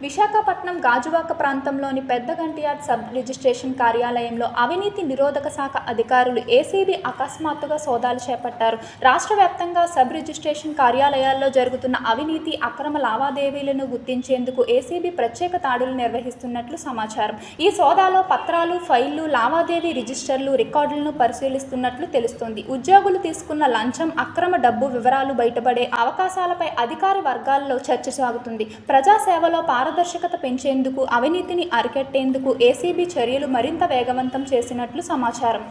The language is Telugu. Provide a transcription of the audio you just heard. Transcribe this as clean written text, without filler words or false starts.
విశాఖపట్నం గాజువాక ప్రాంతంలోని పెద్దగంటియాడ్ సబ్ రిజిస్ట్రేషన్ కార్యాలయంలో అవినీతి నిరోధక శాఖ అధికారులు ఏసీబీ అకస్మాత్తుగా సోదాలు చేపట్టారు. రాష్ట్ర వ్యాప్తంగా సబ్ రిజిస్ట్రేషన్ కార్యాలయాల్లో జరుగుతున్న అవినీతి, అక్రమ లావాదేవీలను గుర్తించేందుకు ఏసీబీ ప్రత్యేక దాడులు నిర్వహిస్తున్నట్లు సమాచారం. ఈ సోదాలో పత్రాలు, ఫైళ్లు, లావాదేవీ రిజిస్టర్లు, రికార్డులను పరిశీలిస్తున్నట్లు తెలుస్తోంది. ఉద్యోగులు తీసుకున్న లంచం, అక్రమ డబ్బు వివరాలు బయటపడే అవకాశాలపై అధికార వర్గాల్లో చర్చ సాగుతుంది. ప్రజాసేవలో పారదర్శకత పెంచేందుకు, అవినీతిని అరికట్టేందుకు ఏసీబీ చర్యలు మరింత వేగవంతం చేసినట్లు సమాచారం.